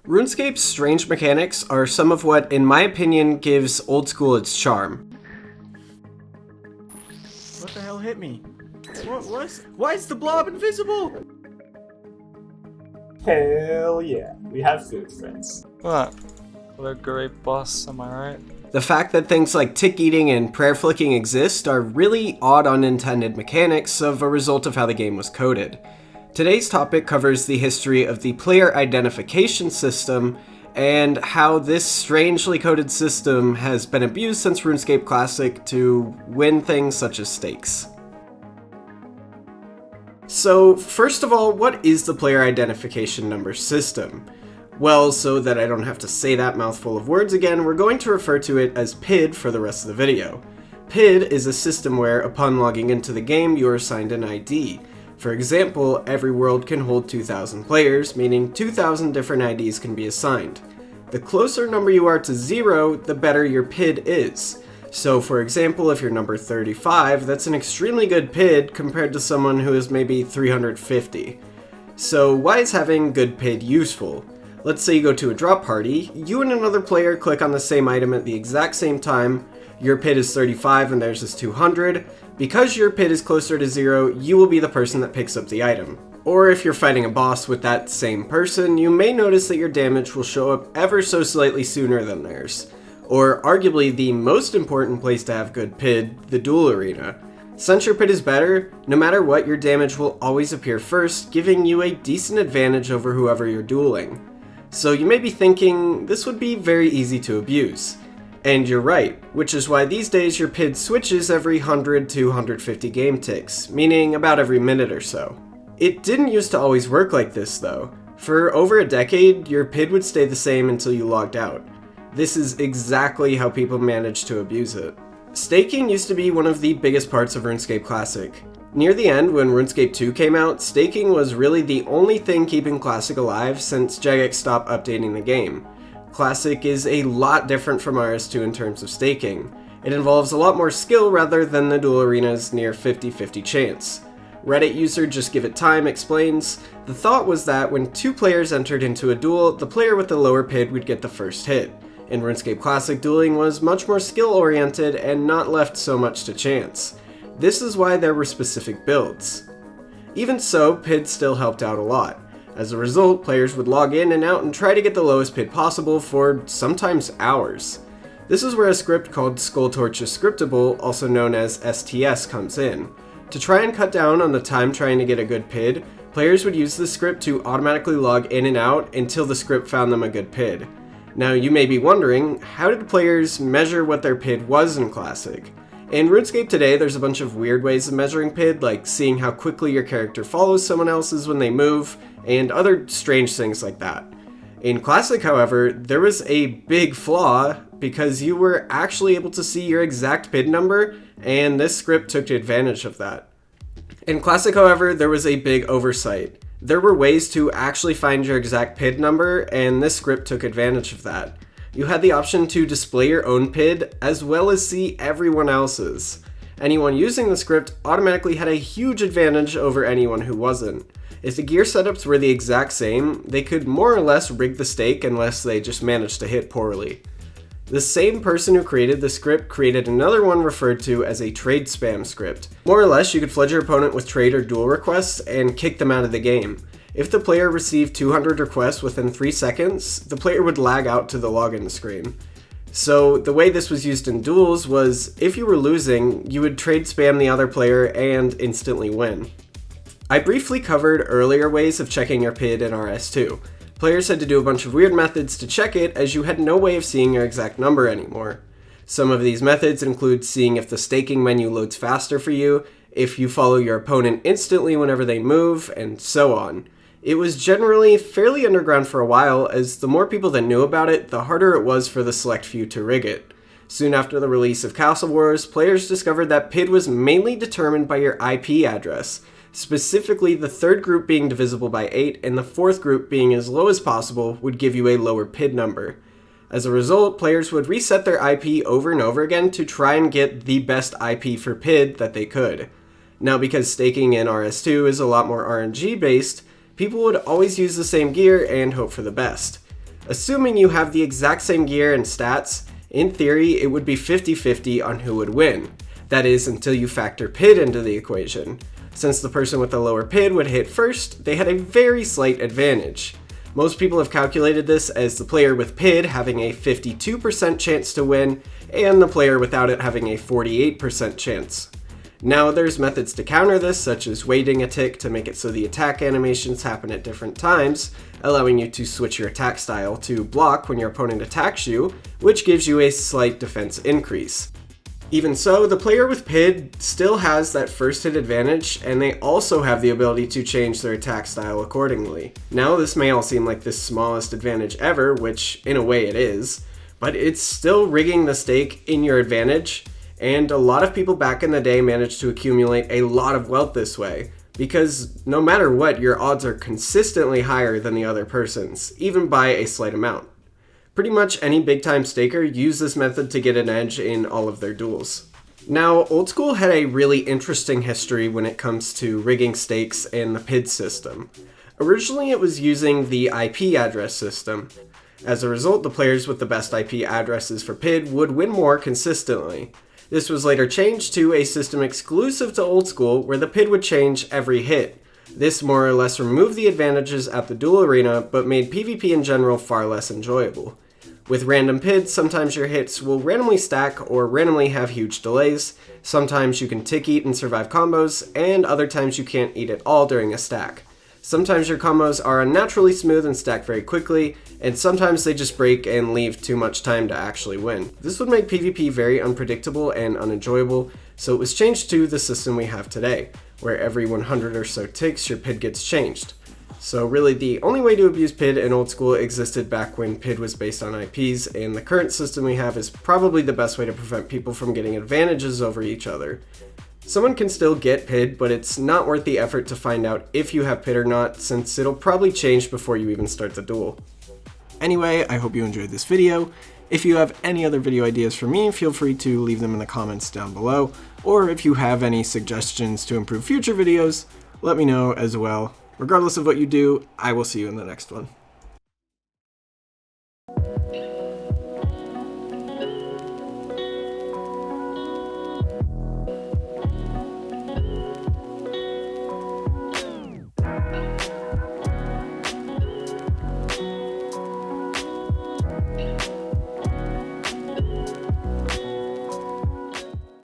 RuneScape's strange mechanics are some of what, in my opinion, gives old school its charm. What the hell hit me? Why is the blob invisible? Hell yeah, we have food friends. What? What a great boss, am I right? The fact that things like tick eating and prayer flicking exist are really odd unintended mechanics of a result of how the game was coded. Today's topic covers the history of the player identification system and how this strangely coded system has been abused since RuneScape Classic to win things such as stakes. So, first of all, what is the player identification number system? Well, so that I don't have to say that mouthful of words again, we're going to refer to it as PID for the rest of the video. PID is a system where, upon logging into the game, you are assigned an ID. For example, every world can hold 2,000 players, meaning 2,000 different IDs can be assigned. The closer number you are to 0, the better your PID is. So for example, if you're number 35, that's an extremely good PID compared to someone who is maybe 350. So why is having good PID useful? Let's say you go to a drop party, you and another player click on the same item at the exact same time, your PID is 35 and theirs is 200. Because your PID is closer to 0, you will be the person that picks up the item. Or if you're fighting a boss with that same person, you may notice that your damage will show up ever so slightly sooner than theirs. Or arguably the most important place to have good PID, the duel arena. Since your PID is better, no matter what, your damage will always appear first, giving you a decent advantage over whoever you're dueling. So you may be thinking, this would be very easy to abuse. And you're right, which is why these days your PID switches every 100 to 150 game ticks, meaning about every minute or so. It didn't used to always work like this though. For over a decade, your PID would stay the same until you logged out. This is exactly how people managed to abuse it. Staking used to be one of the biggest parts of RuneScape Classic. Near the end, when RuneScape 2 came out, staking was really the only thing keeping Classic alive since Jagex stopped updating the game. Classic is a lot different from RS2 in terms of staking. It involves a lot more skill rather than the duel arena's near 50-50 chance. Reddit user Just Give It Time explains, the thought was that when two players entered into a duel, the player with the lower PID would get the first hit. In RuneScape Classic, dueling was much more skill-oriented and not left so much to chance. This is why there were specific builds. Even so, PID still helped out a lot. As a result, players would log in and out and try to get the lowest PID possible for sometimes hours. This is where a script called Skulltorch is Scriptable, also known as STS, comes in. To try and cut down on the time trying to get a good PID, players would use the script to automatically log in and out until the script found them a good PID. Now you may be wondering, how did players measure what their PID was in Classic? In RuneScape today, there's a bunch of weird ways of measuring PID, like seeing how quickly your character follows someone else's when they move, and other strange things like that. In Classic, however, there was a big flaw because you were actually able to see your exact PID number, and this script took advantage of that. In Classic, however, there was a big oversight. There were ways to actually find your exact PID number, and this script took advantage of that. You had the option to display your own PID as well as see everyone else's. Anyone using the script automatically had a huge advantage over anyone who wasn't. If the gear setups were the exact same, they could more or less rig the stake unless they just managed to hit poorly. The same person who created the script created another one referred to as a trade spam script. More or less, you could flood your opponent with trade or duel requests and kick them out of the game. If the player received 200 requests within 3 seconds, the player would lag out to the login screen. So the way this was used in duels was, if you were losing, you would trade spam the other player and instantly win. I briefly covered earlier ways of checking your PID in RS2. Players had to do a bunch of weird methods to check it as you had no way of seeing your exact number anymore. Some of these methods include seeing if the staking menu loads faster for you, if you follow your opponent instantly whenever they move, and so on. It was generally fairly underground for a while, as the more people that knew about it, the harder it was for the select few to rig it. Soon after the release of Castle Wars, players discovered that PID was mainly determined by your IP address, specifically the third group being divisible by 8 and the fourth group being as low as possible would give you a lower PID number. As a result, players would reset their IP over and over again to try and get the best IP for PID that they could. Now, because staking in RS2 is a lot more RNG based, people would always use the same gear and hope for the best. Assuming you have the exact same gear and stats, in theory it would be 50-50 on who would win. That is, until you factor PID into the equation. Since the person with the lower PID would hit first, they had a very slight advantage. Most people have calculated this as the player with PID having a 52% chance to win, and the player without it having a 48% chance. Now there's methods to counter this, such as waiting a tick to make it so the attack animations happen at different times, allowing you to switch your attack style to block when your opponent attacks you, which gives you a slight defense increase. Even so, the player with PID still has that first hit advantage, and they also have the ability to change their attack style accordingly. Now this may all seem like the smallest advantage ever, which in a way it is, but it's still rigging the stake in your advantage, and a lot of people back in the day managed to accumulate a lot of wealth this way, because no matter what, your odds are consistently higher than the other person's, even by a slight amount. Pretty much any big time staker used this method to get an edge in all of their duels. Now, Old School had a really interesting history when it comes to rigging stakes and the PID system. Originally it was using the IP address system. As a result, the players with the best IP addresses for PID would win more consistently. This was later changed to a system exclusive to Old School where the PID would change every hit. This more or less removed the advantages at the duel arena, but made PvP in general far less enjoyable. With random PIDs, sometimes your hits will randomly stack or randomly have huge delays, sometimes you can tick eat and survive combos, and other times you can't eat at all during a stack. Sometimes your combos are unnaturally smooth and stack very quickly, and sometimes they just break and leave too much time to actually win. This would make PvP very unpredictable and unenjoyable, so it was changed to the system we have today, where every 100 or so ticks your PID gets changed. So really the only way to abuse PID in Old School existed back when PID was based on IPs, and the current system we have is probably the best way to prevent people from getting advantages over each other. Someone can still get PID, but it's not worth the effort to find out if you have PID or not, since it'll probably change before you even start the duel. Anyway, I hope you enjoyed this video. If you have any other video ideas for me, feel free to leave them in the comments down below, or if you have any suggestions to improve future videos, let me know as well. Regardless of what you do, I will see you in the next one.